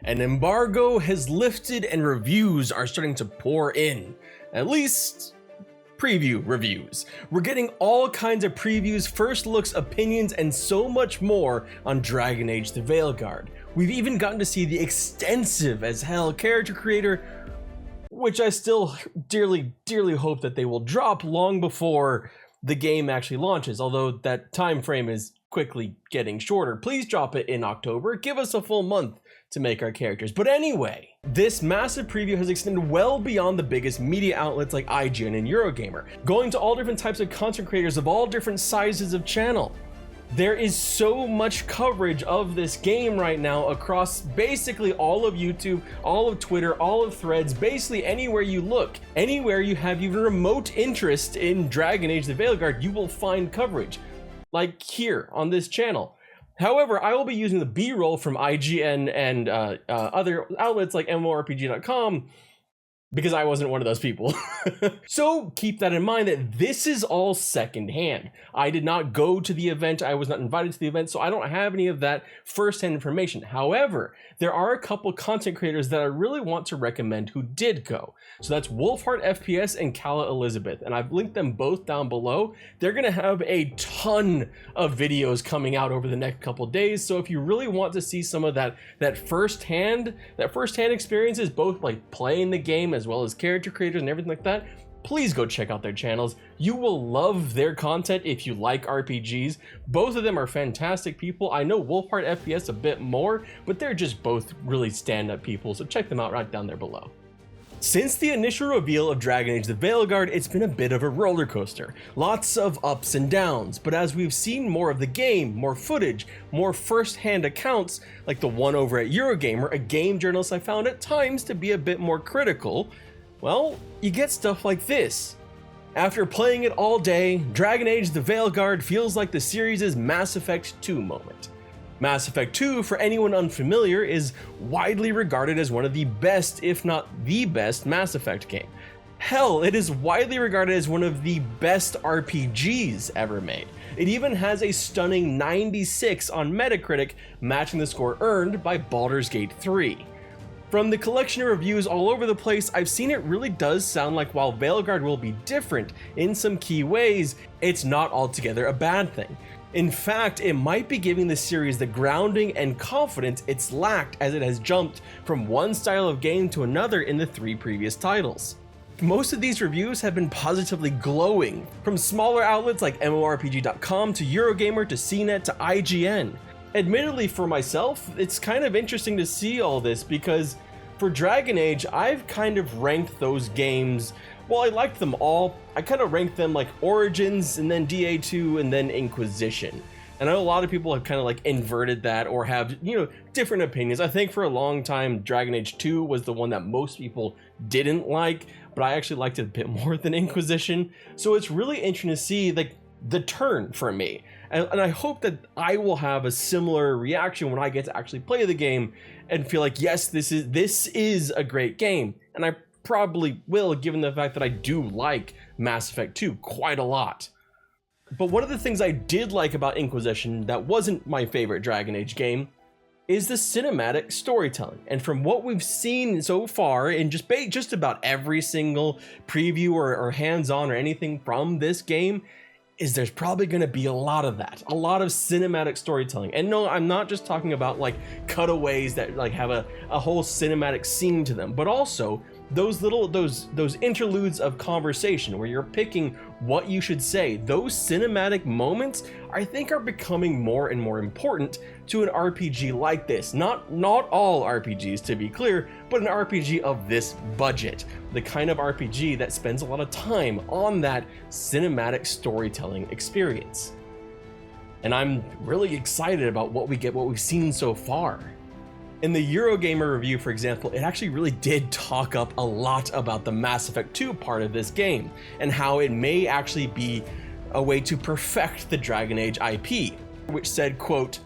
An embargo has lifted and reviews are starting to pour in. At least, preview reviews. We're getting all kinds of previews, first looks, opinions, and so much more on Dragon Age the Veilguard. We've even gotten to see the extensive as hell character creator, which I still dearly hope that they will drop long before the game actually launches, although that time frame is quickly getting shorter. Please drop it in October. Give us a full month to make our characters. But anyway, this massive preview has extended well beyond the biggest media outlets like IGN and Eurogamer, going to all different types of content creators of all different sizes of channel. There is so much coverage of this game right now across basically all of YouTube, all of Twitter, all of Threads, basically anywhere you look. Anywhere you have even remote interest in Dragon Age the Veilguard, you will find coverage. Like here on this channel. However, I will be using the B-roll from IGN and other outlets like MMORPG.com because I wasn't one of those people. So keep that in mind that this is all secondhand. I did not go to the event, I was not invited to the event, so I don't have any of that first-hand information. However, there are a couple content creators that I really want to recommend who did go. So that's Wolfheart FPS and Kala Elizabeth, and I've linked them both down below. They're gonna have a ton of videos coming out over the next couple days, so if you really want to see some of that first-hand experiences, both like playing the game as well as character creators and everything like that, please go check out their channels. You will love their content if you like RPGs. Both of them are fantastic people. I know Wolfheart FPS a bit more, but they're just both really stand-up people, so check them out right down there below. Since the initial reveal of Dragon Age the Veilguard, it's been a bit of a roller coaster. Lots of ups and downs, but as we've seen more of the game, more footage, more first-hand accounts, like the one over at Eurogamer, a game journalist I found at times to be a bit more critical, well, you get stuff like this. After playing it all day, Dragon Age the Veilguard feels like the series' Mass Effect 2 moment. Mass Effect 2, for anyone unfamiliar, is widely regarded as one of the best, if not the best, Mass Effect game. Hell, it is widely regarded as one of the best RPGs ever made. It even has a stunning 96 on Metacritic, matching the score earned by Baldur's Gate 3. From the collection of reviews all over the place, I've seen it really does sound like while Veilguard will be different in some key ways, it's not altogether a bad thing. In fact, it might be giving the series the grounding and confidence it's lacked as it has jumped from one style of game to another in the 3 previous titles. Most of these reviews have been positively glowing, from smaller outlets like MMORPG.com to Eurogamer to CNET to IGN. Admittedly for myself, it's kind of interesting to see all this because for Dragon Age, I've kind of ranked those games. Well, I liked them all. I kind of ranked them like Origins and then DA2 and then Inquisition. And I know a lot of people have kind of like inverted that or have, different opinions. I think for a long time, Dragon Age 2 was the one that most people didn't like, but I actually liked it a bit more than Inquisition. So it's really interesting to see the turn for me. And I hope that I will have a similar reaction when I get to actually play the game and feel like, yes, this is a great game. And I probably will, given the fact that I do like Mass Effect 2 quite a lot. But one of the things I did like about Inquisition that wasn't my favorite Dragon Age game is the cinematic storytelling. And from what we've seen so far in just about every single preview or hands-on or anything from this game, is there's probably going to be a lot of that, a lot of cinematic storytelling. And no, I'm not just talking about like cutaways that like have a whole cinematic scene to them, but also those interludes of conversation where you're picking what you should say. Those cinematic moments, I think, are becoming more and more important to an RPG like this. Not all RPGs, to be clear, but an RPG of this budget. The kind of RPG that spends a lot of time on that cinematic storytelling experience. And I'm really excited about what we've seen so far. In the Eurogamer review, for example, it actually really did talk up a lot about the Mass Effect 2 part of this game and how it may actually be a way to perfect the Dragon Age IP, which said, quote,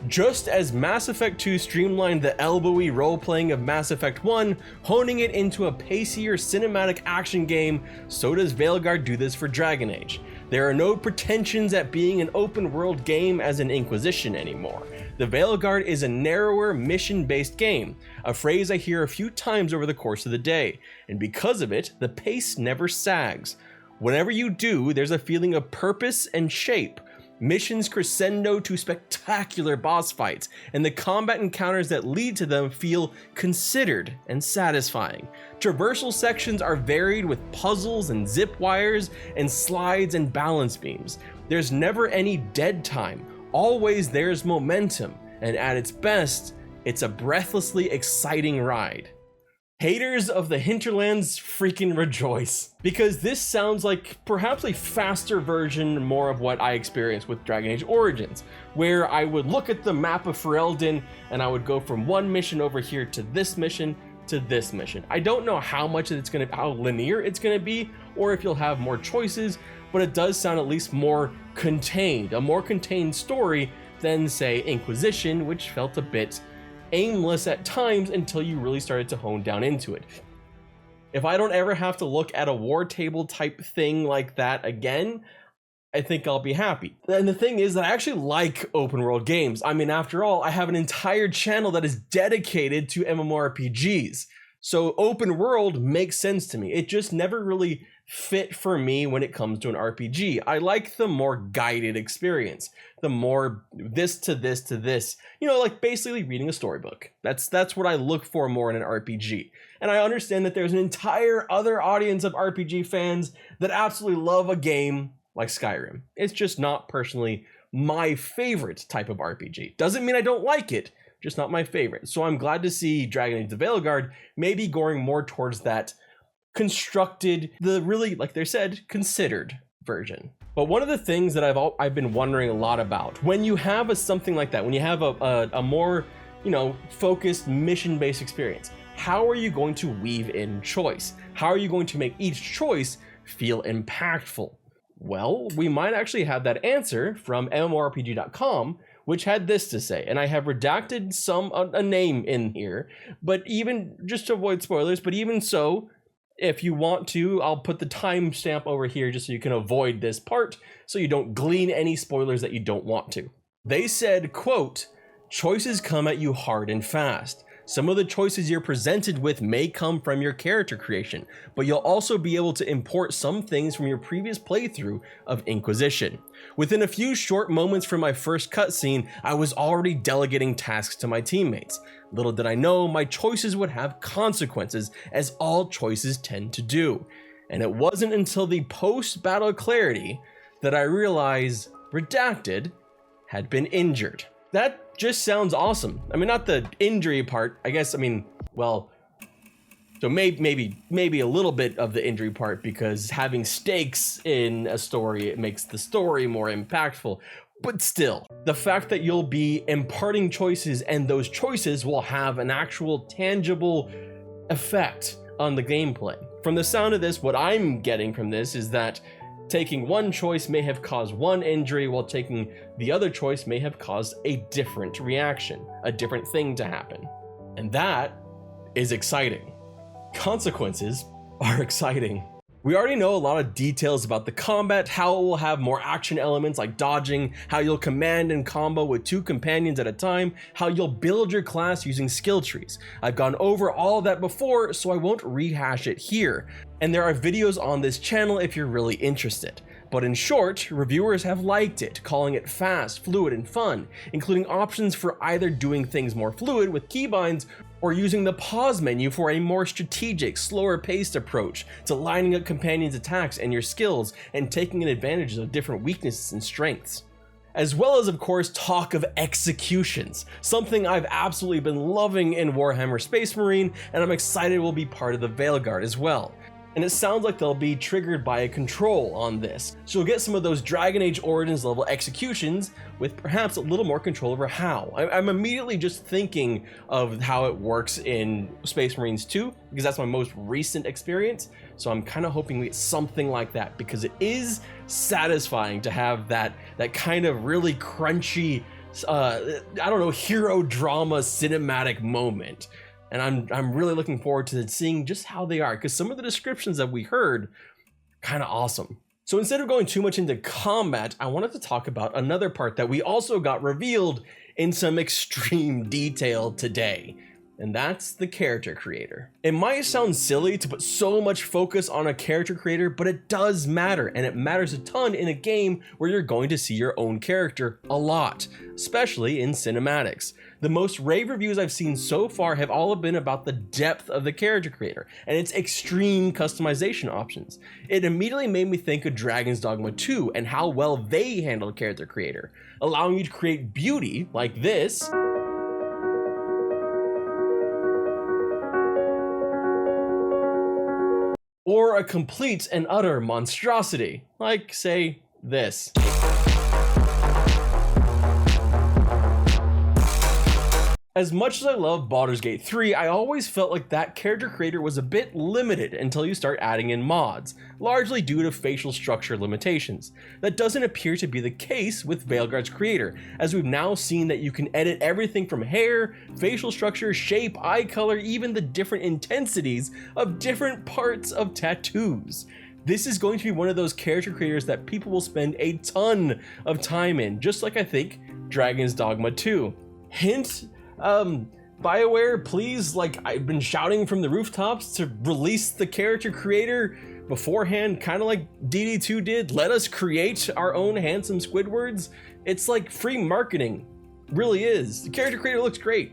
"Just as Mass Effect 2 streamlined the elbowy role-playing of Mass Effect 1, honing it into a pacier cinematic action game, so does Veilguard do this for Dragon Age. There are no pretensions at being an open world game as an Inquisition anymore. The Veilguard is a narrower, mission-based game, a phrase I hear a few times over the course of the day, and because of it, the pace never sags. Whenever you do, there's a feeling of purpose and shape. Missions crescendo to spectacular boss fights, and the combat encounters that lead to them feel considered and satisfying. Traversal sections are varied with puzzles and zip wires and slides and balance beams. There's never any dead time, always there's momentum, and at its best, it's a breathlessly exciting ride. Haters of the hinterlands freaking rejoice, because this sounds like perhaps a faster version more of what I experienced with Dragon Age Origins, where I would look at the map of Ferelden and I would go from one mission over here to this mission to this mission. I don't know how linear it's gonna be, or if you'll have more choices, but it does sound at least more contained, a more contained story than, say, Inquisition, which felt a bit aimless at times until you really started to hone down into it. If I don't ever have to look at a war table type thing like that again, I think I'll be happy. And the thing is that I actually like open world games. I mean, after all, I have an entire channel that is dedicated to MMORPGs. So open world makes sense to me. It just never really fit for me when it comes to an RPG. I like the more guided experience, the more this to this to this, you know, like basically reading a storybook. That's what I look for more in an RPG. And I understand that there's an entire other audience of RPG fans that absolutely love a game like Skyrim. It's just not personally my favorite type of RPG. Doesn't mean I don't like it, just not my favorite. So I'm glad to see Dragon Age the Veilguard maybe going more towards that constructed, the really, like they said, considered version. But one of the things that I've been wondering a lot about, when you have something like that, when you have a more, you know, focused mission-based experience, how are you going to weave in choice? How are you going to make each choice feel impactful? Well, we might actually have that answer from MMORPG.com, which had this to say, and I have redacted a name in here, but even just to avoid spoilers, but even so, if you want to, I'll put the timestamp over here just so you can avoid this part, so you don't glean any spoilers that you don't want to. They said, quote, "Choices come at you hard and fast. Some of the choices you're presented with may come from your character creation, but you'll also be able to import some things from your previous playthrough of Inquisition. Within a few short moments from my first cutscene, I was already delegating tasks to my teammates. Little did I know my choices would have consequences, as all choices tend to do. And it wasn't until the post-battle clarity that I realized Redacted had been injured." That just sounds awesome. I mean, not the injury part, I guess, I mean, well, so maybe a little bit of the injury part, because having stakes in a story, it makes the story more impactful. But still, the fact that you'll be imparting choices and those choices will have an actual tangible effect on the gameplay. From the sound of this, what I'm getting from this is that taking one choice may have caused one injury, while taking the other choice may have caused a different reaction, a different thing to happen. And that is exciting. Consequences are exciting. We already know a lot of details about the combat, how it will have more action elements like dodging, how you'll command and combo with 2 companions at a time, how you'll build your class using skill trees. I've gone over all of that before, so I won't rehash it here. And there are videos on this channel if you're really interested. But in short, reviewers have liked it, calling it fast, fluid, and fun, including options for either doing things more fluid with keybinds or using the pause menu for a more strategic, slower paced approach to lining up companions' attacks and your skills and taking advantage of different weaknesses and strengths. As well as, of course, talk of executions, something I've absolutely been loving in Warhammer Space Marine, and I'm excited will be part of the Veilguard as well. And it sounds like they'll be triggered by a control on this, so you'll get some of those Dragon Age Origins level executions with perhaps a little more control over how. I'm immediately just thinking of how it works in Space Marines 2, because that's my most recent experience, so I'm kind of hoping we get something like that, because it is satisfying to have that kind of really crunchy, I don't know, hero drama cinematic moment. And I'm really looking forward to seeing just how they are, because some of the descriptions that we heard, kind of awesome. So instead of going too much into combat, I wanted to talk about another part that we also got revealed in some extreme detail today. And that's the character creator. It might sound silly to put so much focus on a character creator, but it does matter, and it matters a ton in a game where you're going to see your own character a lot, especially in cinematics. The most rave reviews I've seen so far have all been about the depth of the character creator and its extreme customization options. It immediately made me think of Dragon's Dogma 2 and how well they handled character creator, allowing you to create beauty like this, or a complete and utter monstrosity, like, say, this. As much as I love Baldur's Gate 3, I always felt like that character creator was a bit limited until you start adding in mods, largely due to facial structure limitations. That doesn't appear to be the case with Veilguard's creator, as we've now seen that you can edit everything from hair, facial structure, shape, eye color, even the different intensities of different parts of tattoos. This is going to be one of those character creators that people will spend a ton of time in, just like I think Dragon's Dogma 2. Hint, BioWare, please, like, I've been shouting from the rooftops to release the character creator beforehand, kind of like DD2 did. Let us create our own handsome Squidwards. It's like free marketing, really is. The character creator looks great.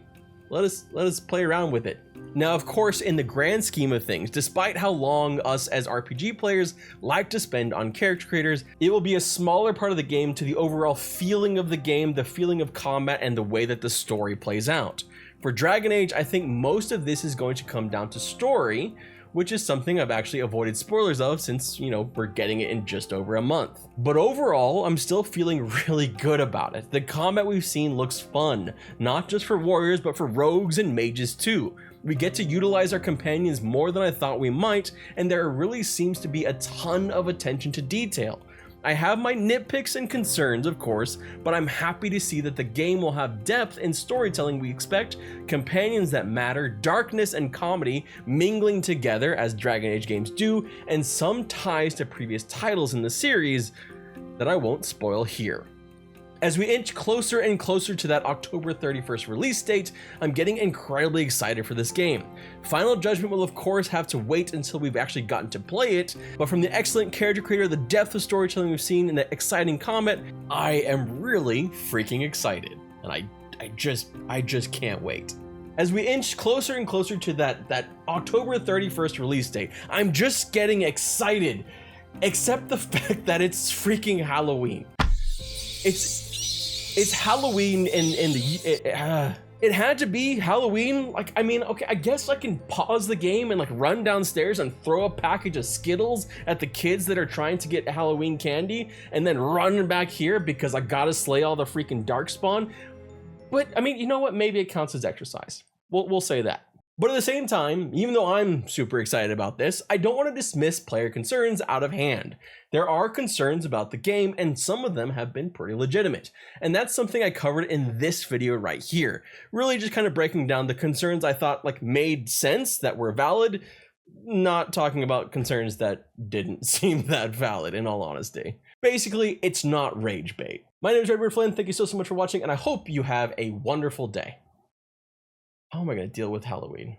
Let us play around with it. Now, of course, in the grand scheme of things, despite how long us as RPG players like to spend on character creators, it will be a smaller part of the game to the overall feeling of the game, the feeling of combat, and the way that the story plays out. For Dragon Age, I think most of this is going to come down to story, which is something I've actually avoided spoilers of since, we're getting it in just over a month. But overall, I'm still feeling really good about it. The combat we've seen looks fun, not just for warriors, but for rogues and mages too. We get to utilize our companions more than I thought we might, and there really seems to be a ton of attention to detail. I have my nitpicks and concerns, of course, but I'm happy to see that the game will have depth and storytelling we expect, companions that matter, darkness and comedy mingling together as Dragon Age games do, and some ties to previous titles in the series that I won't spoil here. As we inch closer and closer to that October 31st release date, I'm getting incredibly excited for this game. Final Judgment will of course have to wait until we've actually gotten to play it, but from the excellent character creator, the depth of storytelling we've seen, and the exciting combat, I am really freaking excited. And I just can't wait. As we inch closer and closer to that October 31st release date, I'm just getting excited, except the fact that it's freaking Halloween. It's Halloween it had to be Halloween. Like, I mean, okay, I guess I can pause the game and like run downstairs and throw a package of Skittles at the kids that are trying to get Halloween candy and then run back here because I gotta slay all the freaking Darkspawn. But I mean, you know what? Maybe it counts as exercise. We'll say that. But at the same time, even though I'm super excited about this, I don't want to dismiss player concerns out of hand. There are concerns about the game, and some of them have been pretty legitimate. And that's something I covered in this video right here. Really just kind of breaking down the concerns I thought like made sense, that were valid, not talking about concerns that didn't seem that valid, in all honesty. Basically, it's not rage bait. My name is Redbird Flynn, thank you so much for watching, and I hope you have a wonderful day. How am I going to deal with Halloween?